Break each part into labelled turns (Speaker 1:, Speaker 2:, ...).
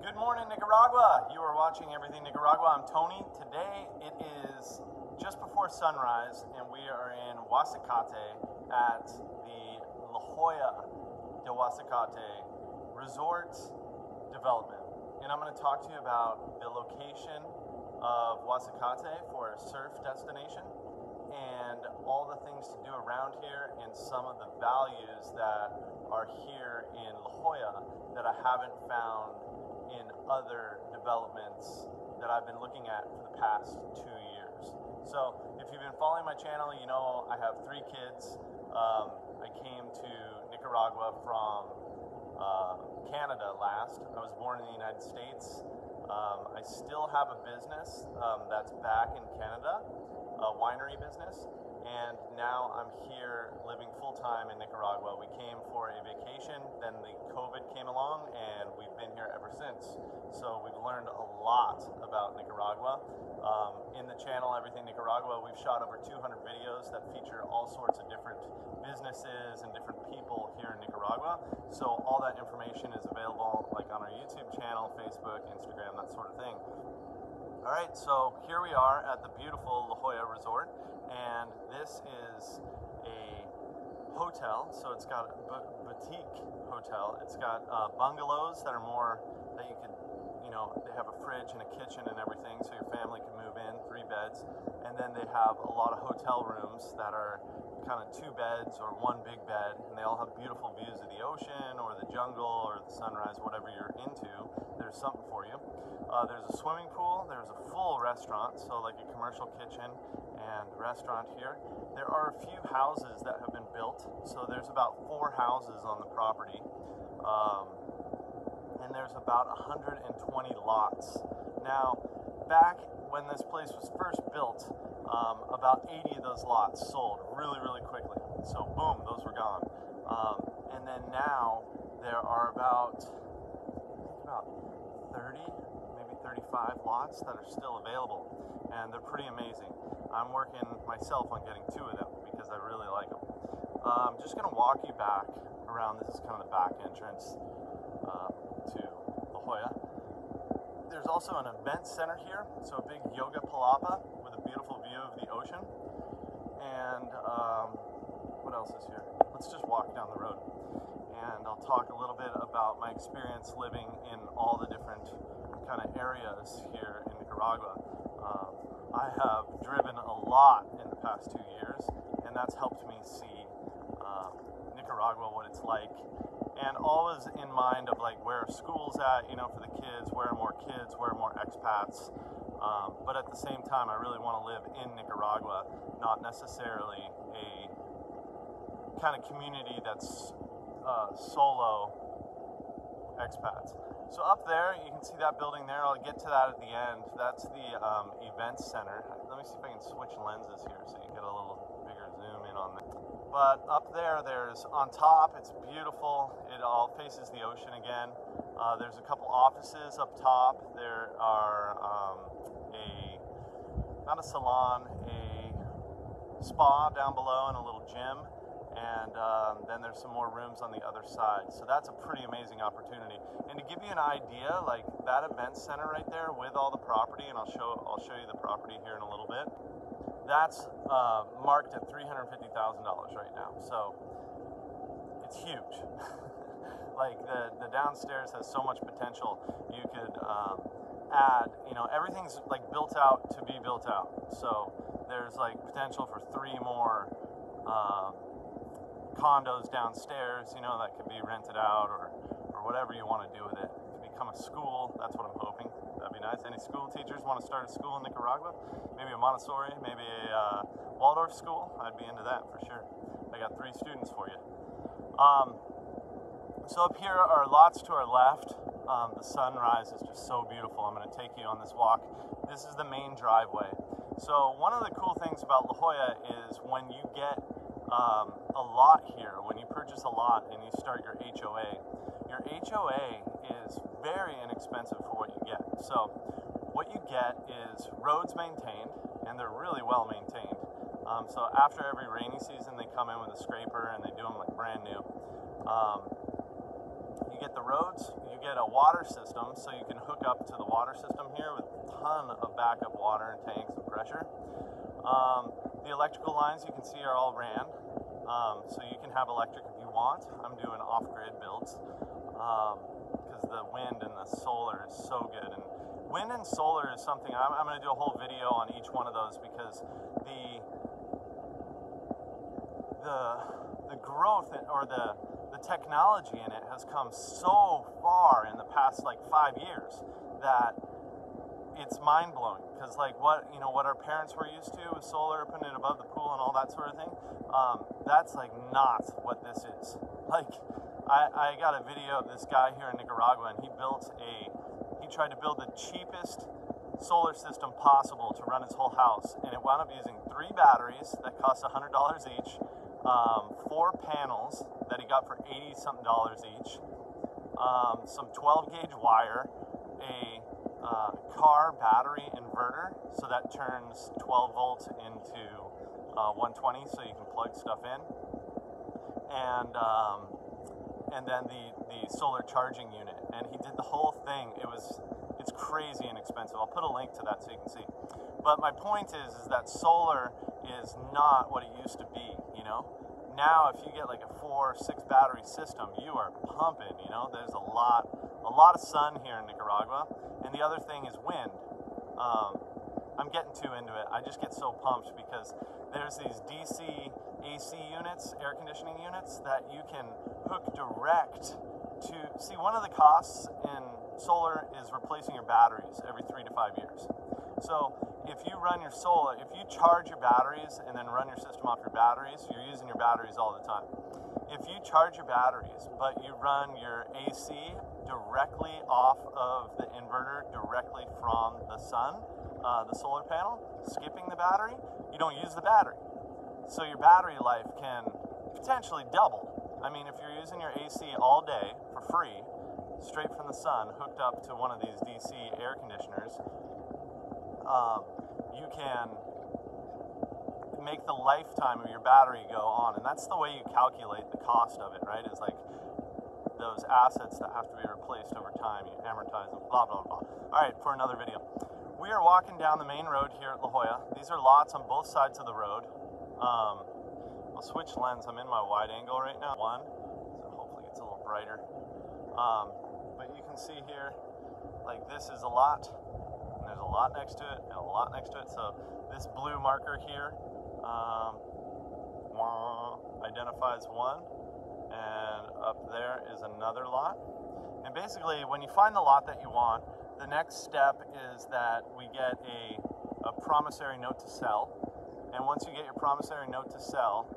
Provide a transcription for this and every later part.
Speaker 1: Good morning, Nicaragua. You are watching Everything Nicaragua. I'm Tony. Today it is just before sunrise, and we are in Guasacate at the La Jolla de Guasacate Resort Development. And I'm going to talk to you about the location of Guasacate for a surf destination and all the things to do around here and some of the values that are here in La Jolla that I haven't found in other developments that I've been looking at for the past 2 years. So if you've been following my channel, you know I have 3 kids. I came to Nicaragua from Canada last. I was born in the United States. I still have a business that's back in Canada, a winery business, and now I'm here living full-time in Nicaragua. We came for a vacation, then the COVID came along, and we've been here ever since. So we've learned a lot about Nicaragua. In the channel, Everything Nicaragua, we've shot over 200 videos that feature all sorts of different businesses and different people here in Nicaragua. So all that information is available like on our YouTube channel, Facebook, Instagram, that sort of thing. All right, so here we are at the beautiful La Jolla Resort, and this is a hotel. So it's got a boutique hotel. It's got bungalows that are more that you could, they have a fridge and a kitchen and everything, so your family can move in, 3 beds. And then they have a lot of hotel rooms that are kind of 2 beds or 1 big bed, and they all have beautiful views of the ocean or the jungle or the sunrise, whatever you're into. There's something for you. There's a swimming pool. There's a full restaurant, so like a commercial kitchen and restaurant here. There are a few houses that have been built, so there's about 4 houses on the property. And there's about 120 lots. Now, back when this place was first built, about 80 of those lots sold really, really quickly. So boom, those were gone. And then now there are about 30, maybe 35 lots that are still available, and they're pretty amazing. I'm working myself on getting 2 of them because I really like them. I'm just gonna walk you back around. This is kind of the back entrance to La Jolla. There's also an event center here, so a big yoga palapa with a beautiful view of the ocean. And what else is here? Let's just walk down the road, and I'll talk a little bit about my experience living in all the different kind of areas here in Nicaragua. I have driven a lot in the past 2 years, and that's helped me see Nicaragua, what it's like, and always in mind of like where are schools at, for the kids, where are more kids, where are more expats. But at the same time, I really want to live in Nicaragua, not necessarily a kind of community that's solo expats. So up there, you can see that building there. I'll get to that at the end. That's the events center. Let me see if I can switch lenses here so you get a little bigger zoom in on that. But up there, there's on top, it's beautiful. It all faces the ocean again. There's a couple offices up top. There are not a salon, a spa down below and a little gym. And then there's some more rooms on the other side. So that's a pretty amazing opportunity. And to give you an idea, like that event center right there with all the property, and I'll show you the property here in a little bit. That's marked at $350,000 right now. So it's huge. Like the downstairs has so much potential. You could add, everything's like built out to be built out. So there's like potential for 3 more condos downstairs, that could be rented out or whatever you want to do with it. It could become a school. That's what I'm hoping. That'd be nice. Any school teachers want to start a school in Nicaragua? Maybe a Montessori, maybe a Waldorf school? I'd be into that for sure. I got 3 students for you. So up here are lots to our left. The sunrise is just so beautiful. I'm going to take you on this walk. This is the main driveway. So one of the cool things about La Jolla is when you get a lot here, when you purchase a lot and you start your HOA is very inexpensive for what you get. So what you get is roads maintained, and they're really well maintained. So after every rainy season, they come in with a scraper and they do them like brand new. You get the roads, you get a water system, so you can hook up to the water system here with a ton of backup water and tanks and pressure. The electrical lines you can see are all ran, so you can have electric if you want. I'm doing off-grid builds because the wind and the solar is so good. And wind and solar is something I'm going to do a whole video on each one of those, because the growth or the technology in it has come so far in the past like 5 years that it's mind-blowing. Because like what our parents were used to with solar, putting it above the pool and all that sort of thing, that's like not what this is. Like I got a video of this guy here in Nicaragua, and he tried to build the cheapest solar system possible to run his whole house, and it wound up using 3 batteries that cost $100 each, 4 panels that he got for $80-something each, some 12-gauge wire, a car battery inverter, so that turns 12 volts into 120, so you can plug stuff in, and then the solar charging unit. And he did the whole thing. It's crazy inexpensive. I'll put a link to that so you can see. But my point is that solar is not what it used to be, you know? Now, if you get like a 4 or 6 battery system, you are pumping, you know? There's a lot of sun here in Nicaragua. And the other thing is wind. I'm getting too into it. I just get so pumped because there's these DC AC units, air conditioning units, that you can hook direct to. See, one of the costs in solar is replacing your batteries every 3 to 5 years. So if you run your solar, if you charge your batteries and then run your system off your batteries, you're using your batteries all the time. If you charge your batteries, but you run your AC directly off of the inverter, directly from the sun, the solar panel, skipping the battery, you don't use the battery. So your battery life can potentially double. I mean, if you're using your AC all day for free, straight from the sun, hooked up to one of these DC air conditioners, you can make the lifetime of your battery go on. And that's the way you calculate the cost of it, right? It's like those assets that have to be replaced over time, you amortize them, blah, blah, blah. All right, for another video. We are walking down the main road here at La Jolla. These are lots on both sides of the road. I'll switch lens. I'm in my wide angle right now. So hopefully it's a little brighter. But you can see here, like this is a lot, and there's a lot next to it, and a lot next to it. So this blue marker here identifies one, and up there is another lot. And basically, when you find the lot that you want, the next step is that we get a promissory note to sell. And once you get your promissory note to sell,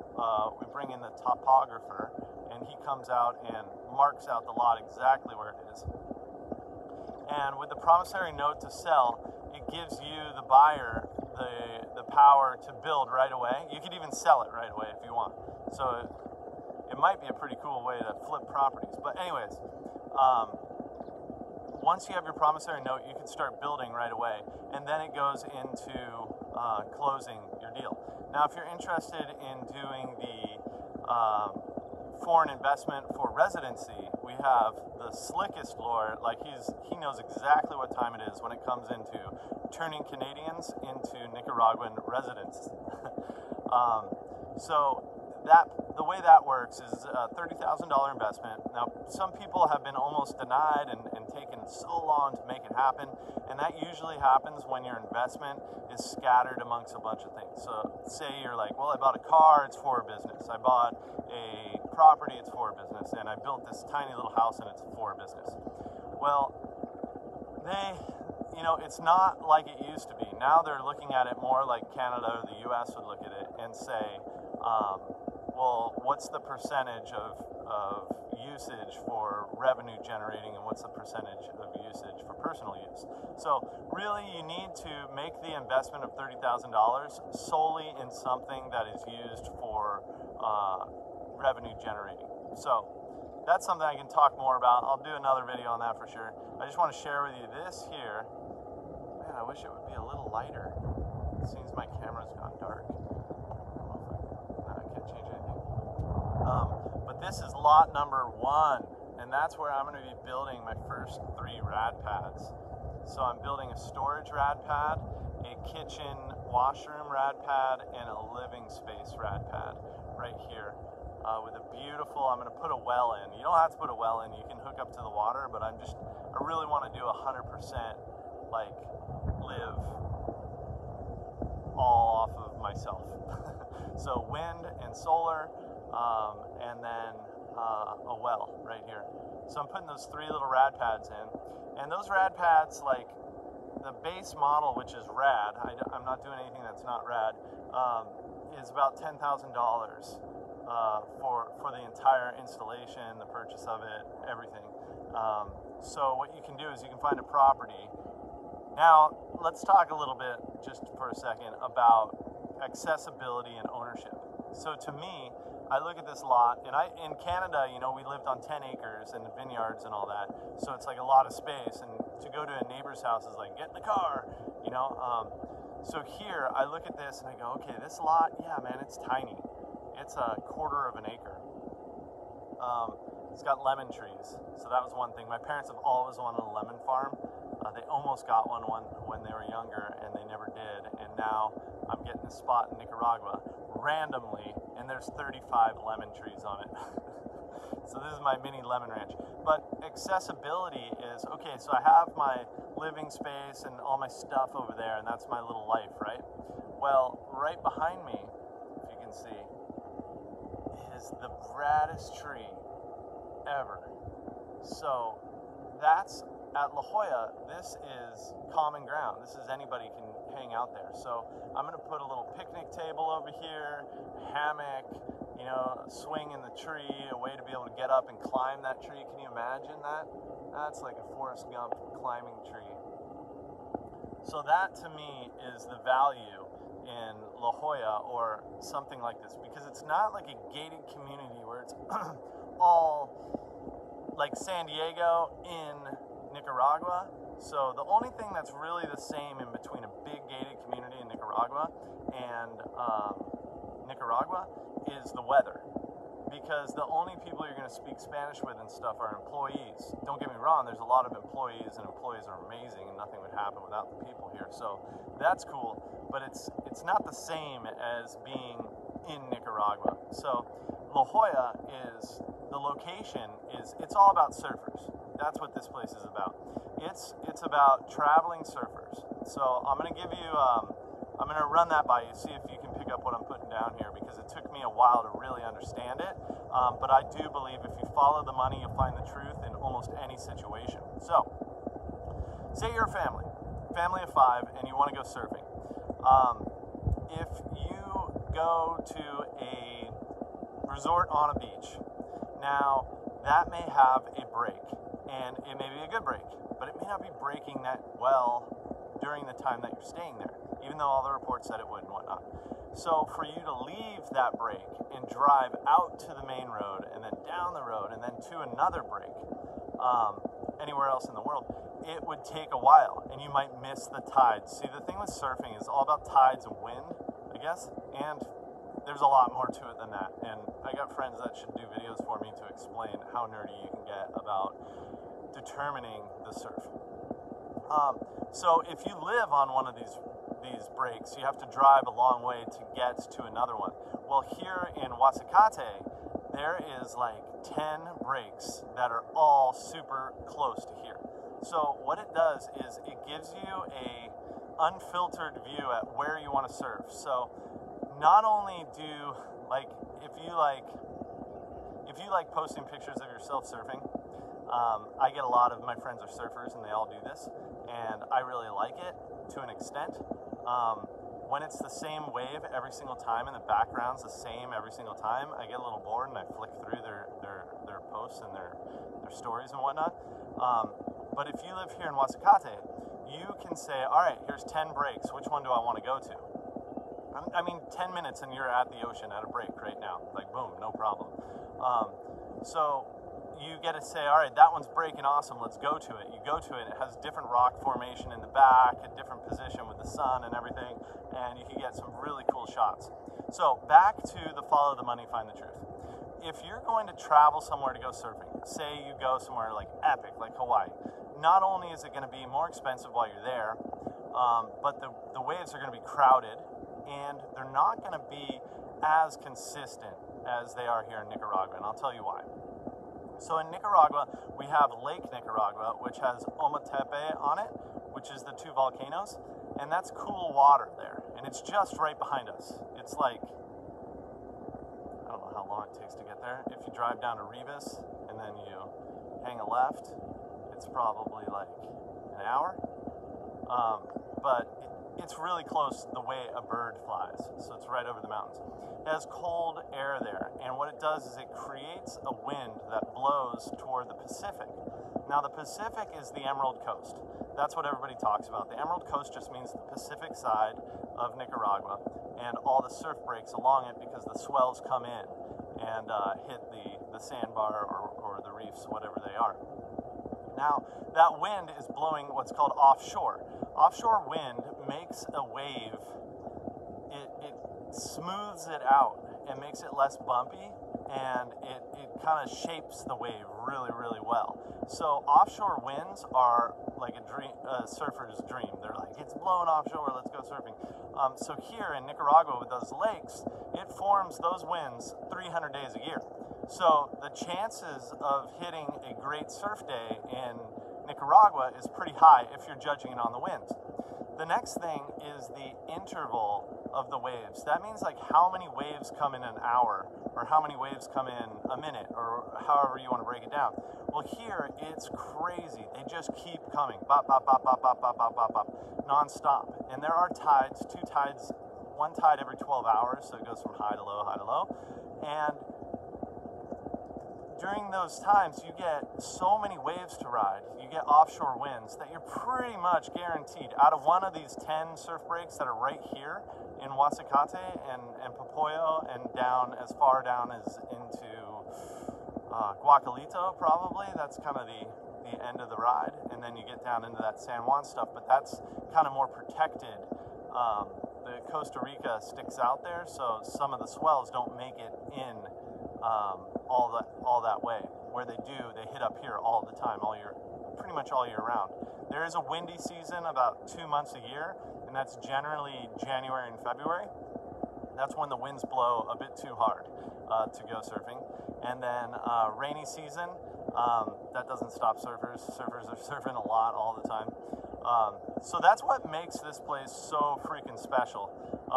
Speaker 1: we bring in the topographer, and he comes out and marks out the lot exactly where it is. And with the promissory note to sell, it gives you, the buyer, the power to build right away. You could even sell it right away if you want. So it might be a pretty cool way to flip properties. But anyways, once you have your promissory note, you can start building right away, and then it goes into closing your deal. Now, if you're interested in doing the foreign investment for residency, we have the slickest lawyer. Like he knows exactly what time it is when it comes into turning Canadians into Nicaraguan residents. So the way that works is a $30,000 investment. Now, some people have been almost denied and taken so long to make it happen, and that usually happens when your investment is scattered amongst a bunch of things. So say you're like, well, I bought a car, it's for a business. I bought a property, it's for a business. And I built this tiny little house, and it's for a business. Well, it's not like it used to be. Now they're looking at it more like Canada or the US would look at it and say, well, what's the percentage of usage for revenue generating, and what's the percentage of usage for personal use? So really, you need to make the investment of $30,000 solely in something that is used for revenue generating. So that's something I can talk more about. I'll do another video on that for sure. I just want to share with you this here. Man, I wish it would be a little lighter. It seems my camera's gone dark. I can't change anything. But this is lot number 1. and that's where I'm going to be building my first 3 rad pads. So I'm building a storage rad pad, a kitchen washroom rad pad, and a living space rad pad right here. With a beautiful, I'm going to put a well in. You don't have to put a well in, you can hook up to the water, but I really want to do 100% like live all off of myself. So wind and solar, and then a well right here. So I'm putting those 3 little rad pads in, and those rad pads, like the base model, which is rad, I'm not doing anything that's not rad, is about $10,000 for the entire installation, the purchase of it, everything. So what you can do is you can find a property. Now let's talk a little bit, just for a second, about accessibility and ownership. So to me, I look at this lot, and in Canada, you know, we lived on 10 acres and vineyards and all that, so it's like a lot of space, and to go to a neighbor's house is like, get in the car, you know. So here, I look at this and I go, okay, this lot, yeah, man, it's tiny. It's a 1/4 of an acre. It's got lemon trees, so that was one thing. My parents have always wanted a lemon farm. They almost got one when they were younger, and they never did, and now I'm getting a spot in Nicaragua randomly, and there's 35 lemon trees on it. So this is my mini lemon ranch. But accessibility is, okay, so I have my living space and all my stuff over there, and that's my little life, right? Well, right behind me, if you can see, is the raddest tree ever. So that's at La Jolla. This is common ground. This is anybody can hang out there. So I'm going to put a little picnic table over here, hammock, you know, swing in the tree, a way to be able to get up and climb that tree. Can you imagine that? That's like a Forrest Gump climbing tree. So that to me is the value in La Jolla or something like this, because it's not like a gated community where it's all like San Diego in Nicaragua. So the only thing that's really the same in between a big gated community in Nicaragua and Nicaragua is the weather, because the only people you're going to speak Spanish with and stuff are employees. Don't get me wrong, there's a lot of employees, and employees are amazing, and nothing would happen without the people here, so that's cool, but it's not the same as being in Nicaragua. So La Jolla is, the location is, it's all about surfers. That's what this place is about. It's about traveling surfers. So I'm going to give you, I'm going to run that by you, see if you can pick up what I'm putting down here, because it took me a while to really understand it. But I do believe if you follow the money, you'll find the truth in almost any situation. So, say you're a family of 5, and you want to go surfing. If you go to a resort on a beach, now that may have a break, and it may be a good break, but it may not be breaking that well during the time that you're staying there, even though all the reports said it would and whatnot. So for you to leave that break and drive out to the main road and then down the road and then to another break, anywhere else in the world, it would take a while, and you might miss the tides. See, the thing with surfing is all about tides and wind, I guess, and there's a lot more to it than that. And I got friends that should do videos for me to explain how nerdy you can get about determining the surf. So if you live on one of these breaks, you have to drive a long way to get to another one. Well, here in Guasacate, there is like 10 breaks that are all super close to here. So what it does is it gives you a unfiltered view at where you want to surf. So not only do, like, if you like posting pictures of yourself surfing, I get a lot of my friends are surfers and they all do this, and I really like it to an extent. When it's the same wave every single time and the background's the same every single time, I get a little bored and I flick through their posts and their stories and whatnot. But if you live here in Guasacate, you can say, all right, here's 10 breaks. Which one do I want to go to? I mean, 10 minutes and you're at the ocean at a break right now. Like, boom, no problem. So you get to say, all right, that one's breaking, awesome, let's go to it. You go to it, it has different rock formation in the back, a different position with the sun and everything, and you can get some really cool shots. So back to the follow the money, find the truth. if you're going to travel somewhere to go surfing, say you go somewhere like epic, like Hawaii, not only is it going to be more expensive while you're there, but the waves are going to be crowded, and they're not going to be as consistent as they are here in Nicaragua, and I'll tell you why. So in Nicaragua, we have Lake Nicaragua, which has Ometepe on it, which is the two volcanoes, and that's cool water there, and it's just right behind us. It's like, I don't know how long it takes to get there. If you drive down to Rivas and then you hang a left, it's probably like an hour. But it's really close the way a bird flies, so it's right over the mountains. It has cold air there, and what it does is it creates a wind that blows toward the Pacific. Now the Pacific is the Emerald Coast. That's what everybody talks about. The Emerald Coast just means the Pacific side of Nicaragua, and all the surf breaks along it because the swells come in and hit the sandbar or the reefs, whatever they are. Now, that wind is blowing what's called offshore. Offshore wind makes a wave, it smooths it out and makes it less bumpy, and it kind of shapes the wave really, really well. So offshore winds are like a surfer's dream. They're like, it's blowing offshore, let's go surfing. So here in Nicaragua with those lakes, it forms those winds 300 days a year. So the chances of hitting a great surf day in Nicaragua is pretty high if you're judging it on the winds. The next thing is the interval of the waves. That means like how many waves come in an hour, or how many waves come in a minute, or however you want to break it down. Well, here it's crazy. They just keep coming, bop, bop, bop, bop, bop, bop, bop, bop, bop, non-stop. And there are tides, two tides, one tide every 12 hours, so it goes from high to low, high to low. And during those times, you get so many waves to ride, you get offshore winds, that you're pretty much guaranteed, out of one of these 10 surf breaks that are right here in Guasacate and Popoyo, and down as far down as into Guacalito, probably. That's kind of the end of the ride, and then you get down into that San Juan stuff, but that's kind of more protected. The Costa Rica sticks out there, so some of the swells don't make it in all that way. Where they do, they hit up here all the time, pretty much all year round. There is a windy season about 2 months a year, and that's generally January and February. That's when the winds blow a bit too hard to go surfing. And then rainy season, that doesn't stop surfers. Surfers are surfing a lot all the time. So that's what makes this place so freaking special.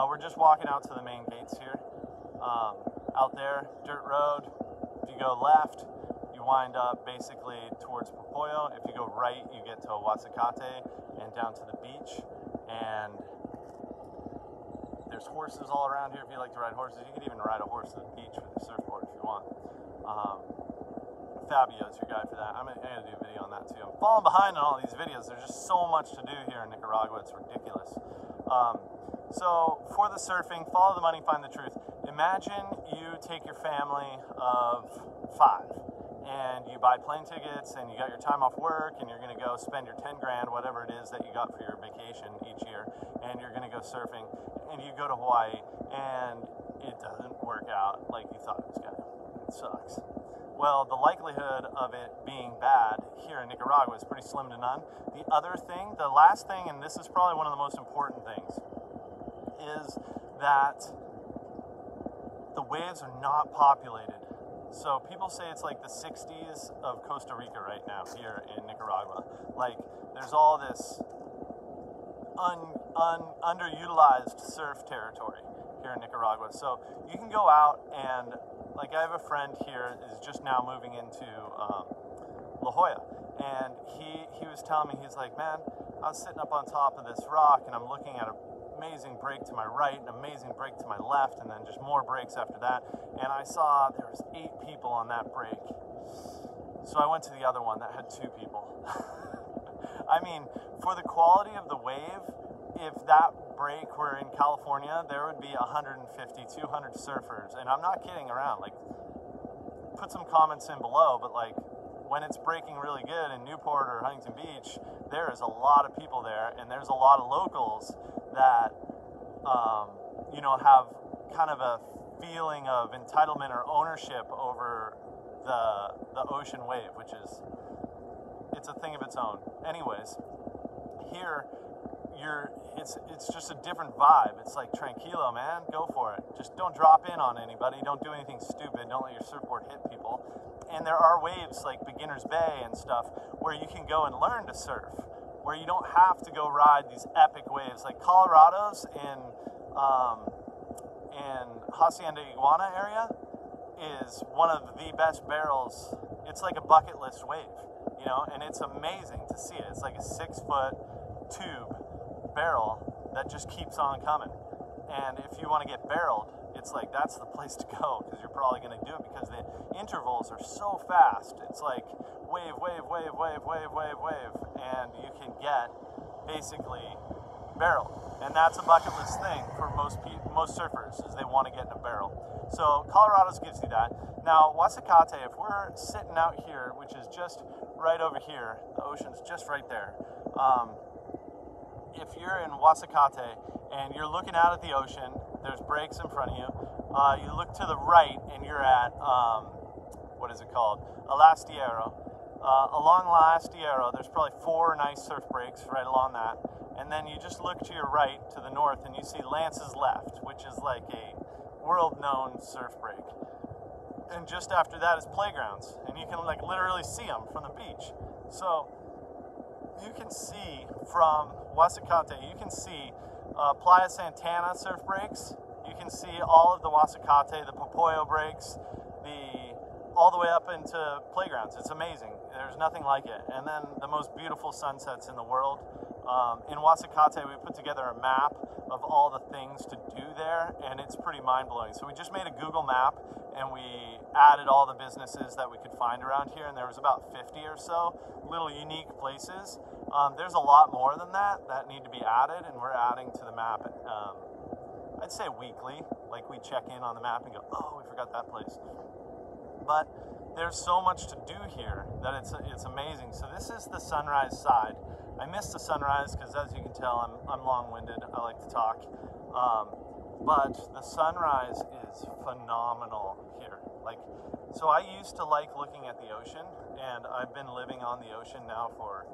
Speaker 1: We're just walking out to the main gates here. Out there, dirt road. If you go left, you wind up basically towards Popoyo. If you go right, you get to Guasacate and down to the beach. And there's horses all around here if you like to ride horses. You can even ride a horse to the beach with a surfboard if you want. Fabio is your guy for that. I'm going to do a video on that too. I'm falling behind on all these videos. There's just so much to do here in Nicaragua. It's ridiculous. So for the surfing, follow the money, find the truth. Imagine you take your family of 5 and you buy plane tickets and you got your time off work and you're going to go spend your 10 grand, whatever it is that you got for your vacation each year, and you're going to go surfing, and you go to Hawaii and it doesn't work out like you thought it was going to. It sucks. Well, the likelihood of it being bad here in Nicaragua is pretty slim to none. The other thing, the last thing, and this is probably one of the most important things, is that the waves are not populated. So people say it's like the 60s of Costa Rica right now here in Nicaragua. Like, there's all this underutilized surf territory here in Nicaragua. So you can go out and, like, I have a friend here is just now moving into La Jolla, and he was telling me, he's like, man, I was sitting up on top of this rock and I'm looking at an amazing break to my right, an amazing break to my left, and then just more breaks after that, and I saw there was 8 people on that break. So I went to the other one that had 2 people. I mean, for the quality of the wave, if that break were in California, there would be 150, 200 surfers, and I'm not kidding around. Like, put some comments in below, but like, when it's breaking really good in Newport or Huntington Beach, there is a lot of people there, and there's a lot of locals that, you know, have kind of a feeling of entitlement or ownership over the ocean wave, which is, it's a thing of its own. Anyways, here it's just a different vibe. It's like tranquilo, man, go for it. Just don't drop in on anybody, don't do anything stupid, don't let your surfboard hit people. And there are waves like Beginner's Bay and stuff where you can go and learn to surf, where you don't have to go ride these epic waves. Like Colorado's in Hacienda Iguana area is one of the best barrels. It's like a bucket list wave, you know, and it's amazing to see it. It's like a 6-foot tube barrel that just keeps on coming. And if you want to get barreled, it's like that's the place to go, because you're probably going to do it because the intervals are so fast. It's like wave, wave, wave, wave, wave, wave, wave, and you can get basically barreled. And that's a bucket list thing for most surfers, is they want to get in a barrel. So Colorado's gives you that. Now Guasacate, if we're sitting out here, which is just right over here, the ocean's just right there. If you're in Guasacate and you're looking out at the ocean, there's breaks in front of you. You look to the right and you're at, what is it called? El Astillero. Along El Astillero, there's probably 4 nice surf breaks right along that. And then you just look to your right, to the north, and you see Lance's Left, which is like a world-known surf break. And just after that is playgrounds, and you can like literally see them from the beach. So you can see from Guasacate, you can see Playa Santana surf breaks. You can see all of the Guasacate, the Popoyo breaks, all the way up into playgrounds. It's amazing. There's nothing like it. And then the most beautiful sunsets in the world. In Guasacate, we put together a map of all the things to do there, and it's pretty mind-blowing. So we just made a Google map, and we added all the businesses that we could find around here, and there was about 50 or so little unique places. There's a lot more than that need to be added, and we're adding to the map, I'd say weekly. Like we check in on the map and go, oh, we forgot that place. But there's so much to do here that it's amazing. So this is the sunrise side. I missed the sunrise because, as you can tell, I'm long-winded. I like to talk. But the sunrise is phenomenal here. Like, so I used to like looking at the ocean, and I've been living on the ocean now for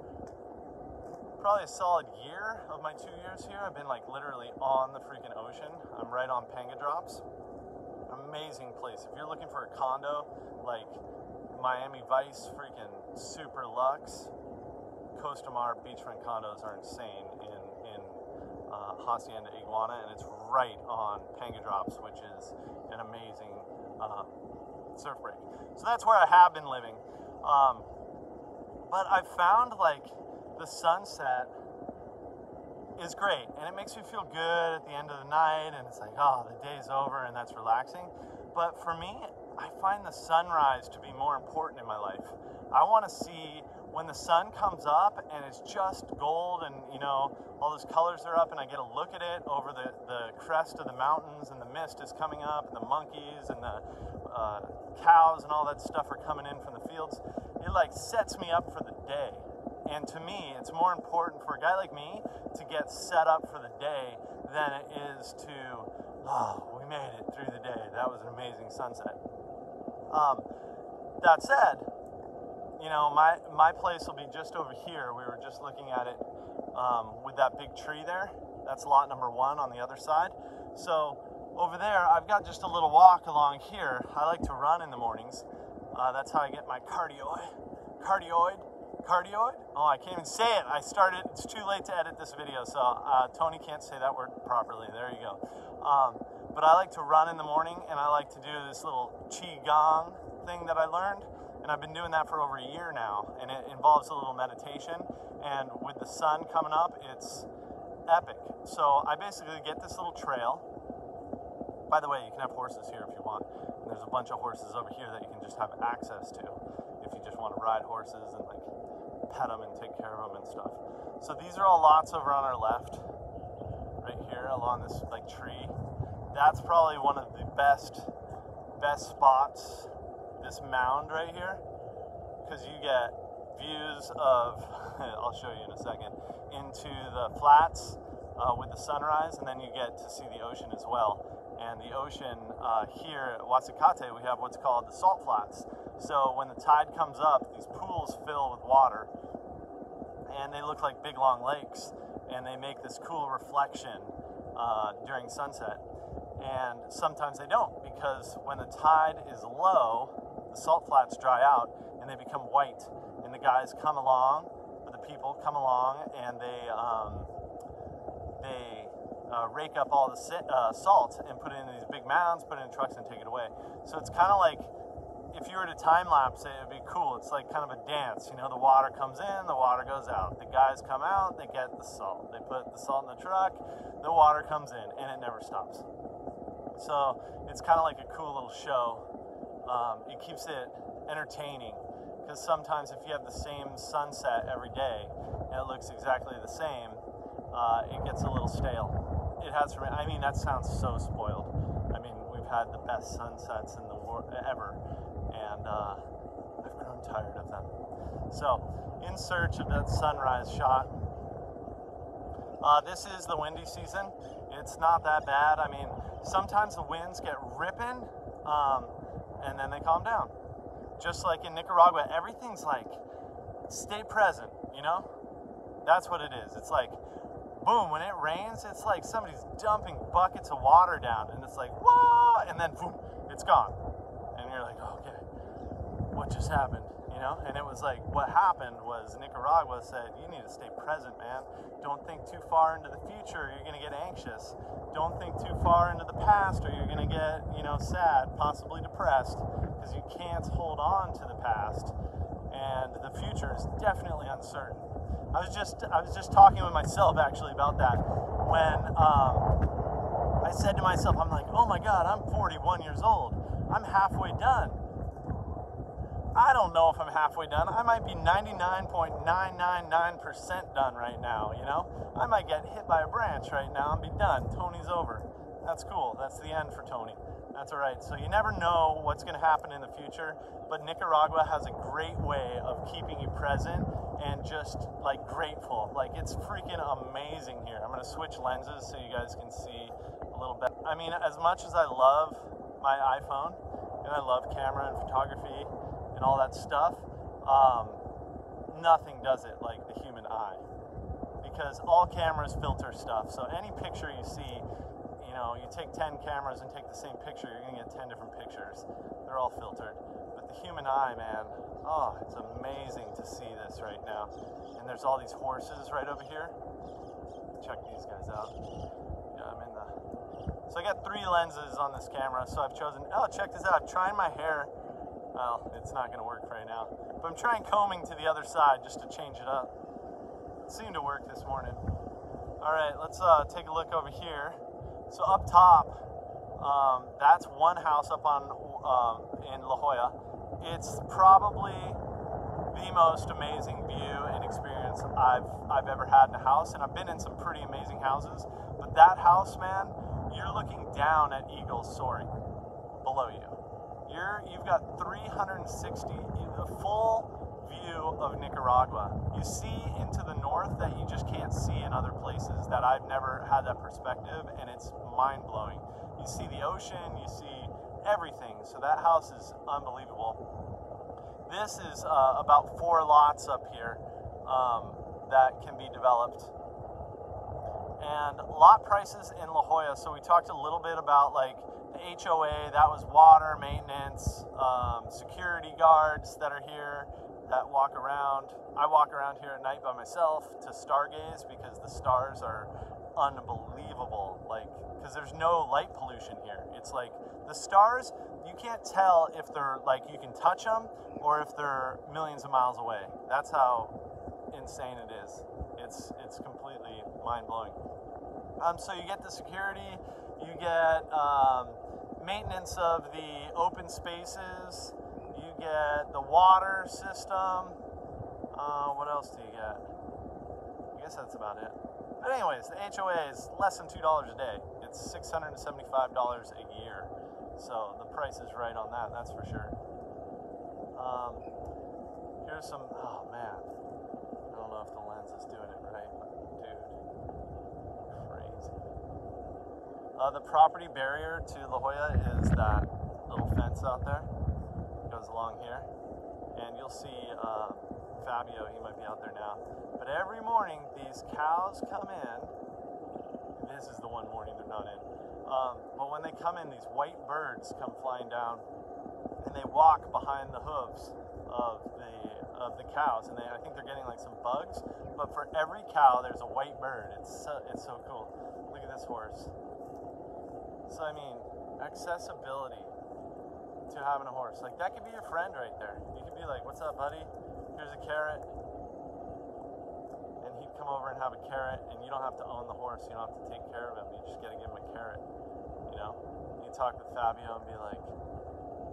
Speaker 1: probably a solid year of my 2 years here. I've been like literally on the freaking ocean. I'm right on Panga Drops. Amazing place. If you're looking for a condo, like Miami Vice, freaking super luxe, Costa Mar beachfront condos are insane in Hacienda Iguana, and it's right on Panga Drops, which is an amazing surf break. So that's where I have been living. But I've found like the sunset is great, and it makes you feel good at the end of the night, and it's like, oh, the day's over, and that's relaxing. But for me, I find the sunrise to be more important in my life. I want to see when the sun comes up and it's just gold, and you know, all those colors are up, and I get to look at it over the crest of the mountains, and the mist is coming up, and the monkeys and the cows and all that stuff are coming in from the fields. It like sets me up for the day. And to me, it's more important for a guy like me to get set up for the day than it is to, oh, we made it through the day. That was an amazing sunset. That said, you know, my place will be just over here. We were just looking at it with that big tree there. That's lot number 1 on the other side. So over there, I've got just a little walk along here. I like to run in the mornings. That's how I get my cardioid? Oh, I can't even say it. It's too late to edit this video, so Tony can't say that word properly. There you go. But I like to run in the morning, and I like to do this little qigong thing that I learned, and I've been doing that for over a year now, and it involves a little meditation, and with the sun coming up, it's epic. So I basically get this little trail. By the way, you can have horses here if you want. And there's a bunch of horses over here that you can just have access to if you just want to ride horses and like pet them and take care of them and stuff. So these are all lots over on our left, right here along this like tree. That's probably one of the best spots, this mound right here, because you get views of, I'll show you in a second, into the flats with the sunrise, and then you get to see the ocean as well. And the ocean here at Guasacate, we have what's called the salt flats. So when the tide comes up, these pools fill with water, and they look like big long lakes, and they make this cool reflection during sunset. And sometimes they don't, because when the tide is low, the salt flats dry out and they become white. And the guys come along, or the people come along, and they rake up all the salt and put it in these big mounds, put it in trucks, and take it away. So it's kind of like, if you were to time lapse it, it'd be cool. It's like kind of a dance. You know, the water comes in, the water goes out. The guys come out, they get the salt. They put the salt in the truck, the water comes in, and it never stops. So it's kind of like a cool little show. It keeps it entertaining, because sometimes if you have the same sunset every day and it looks exactly the same, it gets a little stale. It has, I mean, that sounds so spoiled. I mean, we've had the best sunsets in the world ever, and I've grown tired of them. So, in search of that sunrise shot. This is the windy season. It's not that bad. I mean, sometimes the winds get ripping, and then they calm down. Just like in Nicaragua, everything's like, stay present, you know? That's what it is. It's like, boom, when it rains, it's like somebody's dumping buckets of water down, and it's like, whoa, and then boom, it's gone. And you're like, oh, okay, what just happened, you know? And it was like, what happened was Nicaragua said, you need to stay present, man. Don't think too far into the future, you're gonna get anxious. Don't think too far into the past, or you're gonna get, you know, sad, possibly depressed, because you can't hold on to the past, and the future is definitely uncertain. I was just talking with myself actually about that when I said to myself, I'm like, oh my God, I'm 41 years old. I'm halfway done. I don't know if I'm halfway done. I might be 99.999% done right now, you know? I might get hit by a branch right now and be done. Tony's over. That's cool. That's the end for Tony. That's all right. So you never know what's going to happen in the future, but Nicaragua has a great way of keeping you present and just like grateful. Like, it's freaking amazing here. I'm going to switch lenses so you guys can see a little bit. I mean, as much as I love my iPhone and I love camera and photography and all that stuff, nothing does it like the human eye, because all cameras filter stuff. So any picture you see, you know, you take 10 cameras and take the same picture, you're gonna get 10 different pictures. They're all filtered. But the human eye, man, oh, it's amazing to see this right now. And there's all these horses right over here. Check these guys out. Yeah, I'm in the... So I got 3 lenses on this camera, so I've chosen... Oh, check this out. I'm trying my hair. Well, it's not gonna work right now. But I'm trying combing to the other side just to change it up. It seemed to work this morning. All right, let's take a look over here. So up top, that's one house up on in La Jolla. It's probably the most amazing view and experience I've ever had in a house, and I've been in some pretty amazing houses. But that house, man, you're looking down at eagles soaring below you. You've got 360, the full view of Nicaragua. You see into the north that you just can't see in other places, that I've never had that perspective, and it's mind-blowing. You see the ocean, you see everything, so that house is unbelievable. This is about 4 lots up here that can be developed. And lot prices in La Jolla, so we talked a little bit about like the HOA, that was water, maintenance, security guards that are here that walk around. I walk around here at night by myself to stargaze, because the stars are unbelievable, like, because there's no light pollution here. It's like the stars, you can't tell if they're like, you can touch them or if they're millions of miles away. That's how insane it is. It's completely mind-blowing. So you get the security, you get maintenance of the open spaces, you get the water system. What else do you get? I guess that's about it. But anyways, the HOA is less than $2 a day. It's $675 a year. So the price is right on that, that's for sure. Here's some, oh man. I don't know if the lens is doing it right, but dude, crazy. The property barrier to La Jolla is that little fence out there. It goes along here. And you'll see Fabio, he might be out there now. But every morning, these cows come in. This is the one morning they're not in. But when they come in, these white birds come flying down, and they walk behind the hooves of the cows, and I think they're getting like some bugs. But for every cow, there's a white bird. It's so cool. Look at this horse. So I mean, accessibility to having a horse, like that could be your friend right there. You could be like, "What's up, buddy? Here's a carrot," and he'd come over and have a carrot, and you don't have to own the horse. You don't have to take care of him. You just got to give him a carrot. You know, you talk with Fabio and be like,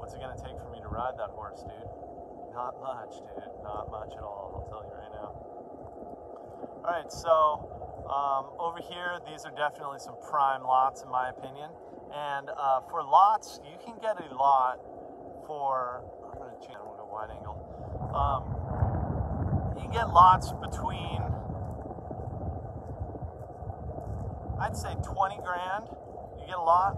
Speaker 1: "What's it gonna take for me to ride that horse, dude?" Not much, dude. Not much at all. I'll tell you right now. All right, so over here, these are definitely some prime lots, in my opinion. And for lots, you can get a lot for, I'm going to change, I'm going to go wide angle. You can get lots between, I'd say 20 grand. You get a lot.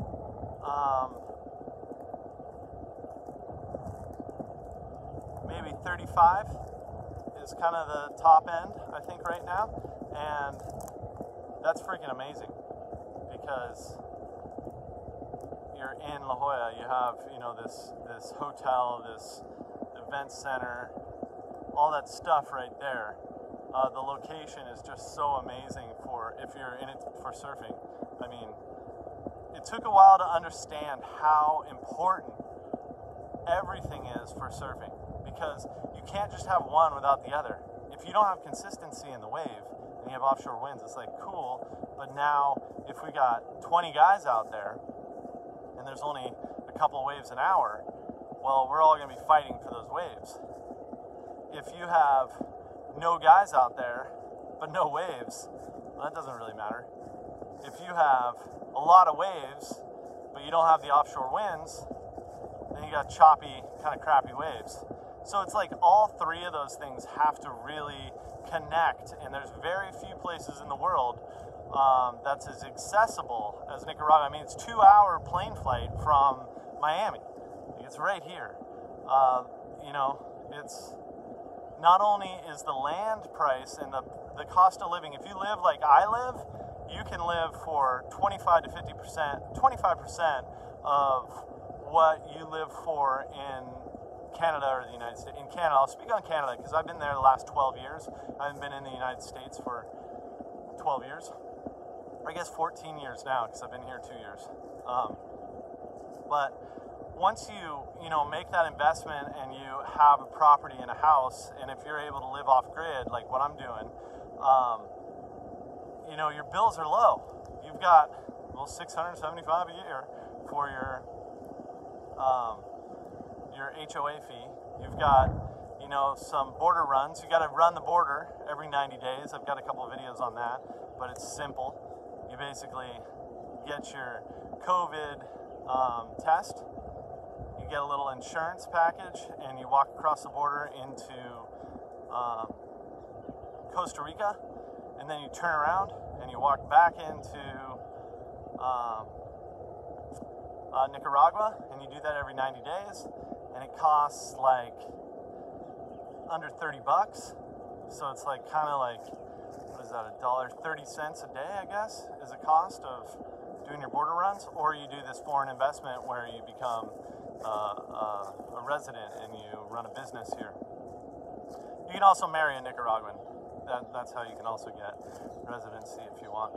Speaker 1: Maybe 35 is kind of the top end, I think, right now. And that's freaking amazing because you're in La Jolla, you have, you know, this hotel, this event center, all that stuff right there. The location is just so amazing for if you're in it for surfing. I mean, it took a while to understand how important everything is for surfing, because you can't just have one without the other. If you don't have consistency in the wave and you have offshore winds, it's like cool, but now if we got 20 guys out there and there's only a couple waves an hour, well, we're all going to be fighting for those waves. If you have no guys out there but no waves, well, that doesn't really matter. If you have a lot of waves but you don't have the offshore winds, then you got choppy, kind of crappy waves. So it's like all three of those things have to really connect, and there's very few places in the world that's as accessible as Nicaragua. I mean, it's a 2-hour plane flight from Miami. It's right here. You know, it's not only is the land price and the cost of living, if you live like I live, you can live for 25 to 50%, 25% of what you live for in Canada or the United States. In Canada, I'll speak on Canada because I've been there the last 12 years. I haven't been in the United States for 12 years. I guess 14 years now because I've been here 2 years. But once you know, make that investment and you have a property and a house, and if you're able to live off grid like what I'm doing, you know, your bills are low. You've got, well, $675 a year for your HOA fee. You've got, you know, some border runs. You got to run the border every 90 days. I've got a couple of videos on that, but it's simple. You basically get your COVID test. You get a little insurance package, and you walk across the border into Costa Rica, and then you turn around and you walk back into Nicaragua, and you do that every 90 days, and it costs like under 30 bucks. So it's like kind of like, what is that, $1.30 a day, I guess, is the cost of doing your border runs. Or you do this foreign investment where you become a resident and you run a business here. You can also marry a Nicaraguan. That's how you can also get residency if you want.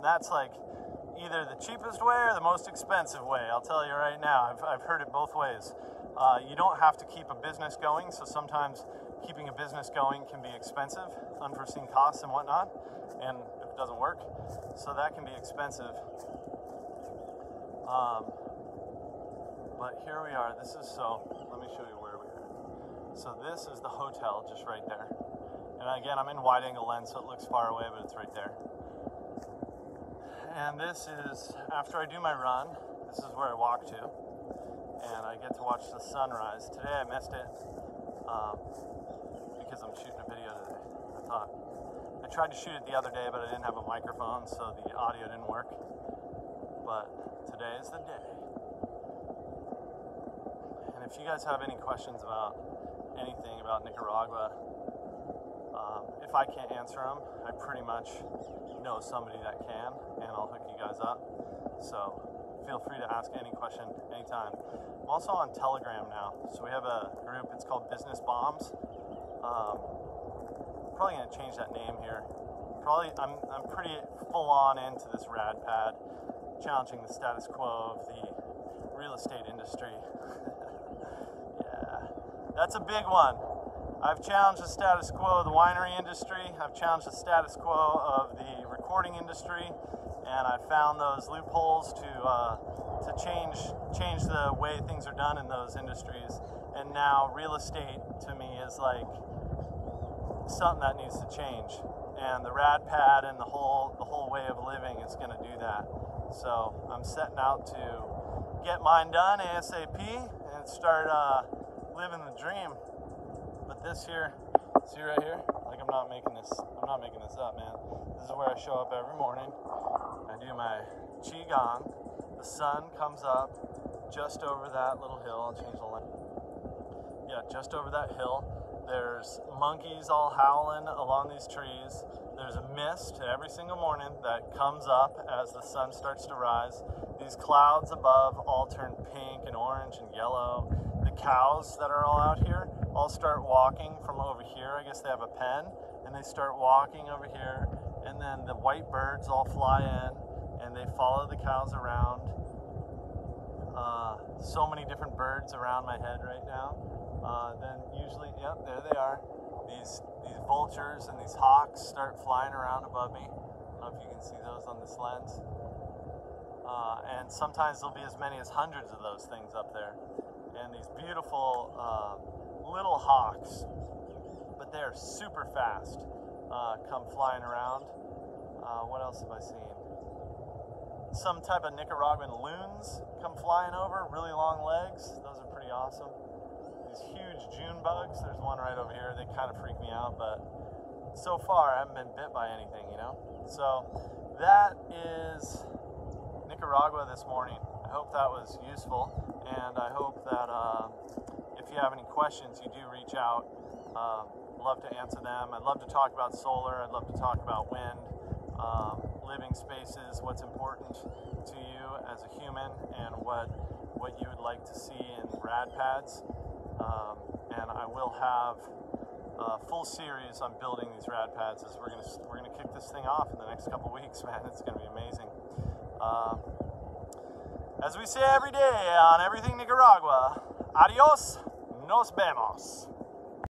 Speaker 1: That's like either the cheapest way or the most expensive way. I'll tell you right now, I've heard it both ways. You don't have to keep a business going, so sometimes keeping a business going can be expensive, unforeseen costs and whatnot, and if it doesn't work, so that can be expensive. But here we are. This is, so let me show you where we are. So this is the hotel just right there. And again, I'm in wide angle lens, so it looks far away, but it's right there. And this is, after I do my run, this is where I walk to. And I get to watch the sunrise. Today I missed it because I'm shooting a video today. I thought I'd tried to shoot it the other day, but I didn't have a microphone, so the audio didn't work. But today is the day. And if you guys have any questions about anything about Nicaragua, if I can't answer them, I pretty much know somebody that can, and I'll hook you guys up. So feel free to ask any question anytime. I'm also on Telegram now, so we have a group. It's called Business Bombs. Probably gonna change that name here. I'm pretty full on into this Rad Pad, challenging the status quo of the real estate industry. Yeah, that's a big one. I've challenged the status quo of the winery industry. I've challenged the status quo of the recording industry, and I found those loopholes to change the way things are done in those industries. And now real estate to me is like something that needs to change. And the Rad Pad and the whole way of living is going to do that. So I'm setting out to get mine done ASAP and start living the dream. But this here, see right here, like I'm not making this up, man. This is where I show up every morning. I do my qigong. The sun comes up just over that little hill. I'll change the light. Yeah, just over that hill. There's monkeys all howling along these trees. There's a mist every single morning that comes up as the sun starts to rise. These clouds above all turn pink and orange and yellow. The cows that are all out here all start walking from over here. I guess they have a pen, and they start walking over here, and then the white birds all fly in and they follow the cows around. So many different birds around my head right now. Then usually, yep, there they are. These vultures and these hawks start flying around above me. I don't know if you can see those on this lens. And sometimes there'll be as many as hundreds of those things up there. And these beautiful little hawks, but they're super fast, come flying around. What else have I seen? Some type of Nicaraguan loons come flying over, really long legs. Those are pretty awesome. These huge June bugs. There's one right over here. They kind of freak me out, but so far I haven't been bit by anything, you know? So that is Nicaragua this morning. I hope that was useful, and I hope that if you have any questions, you do reach out. Love to answer them. I'd love to talk about solar. I'd love to talk about wind, living spaces, what's important to you as a human, and what you would like to see in Rad Pads. And I will have a full series on building these Rad Pads as we're gonna kick this thing off in the next couple weeks, man. It's gonna be amazing. As we say every day on Everything Nicaragua, adios, nos vemos.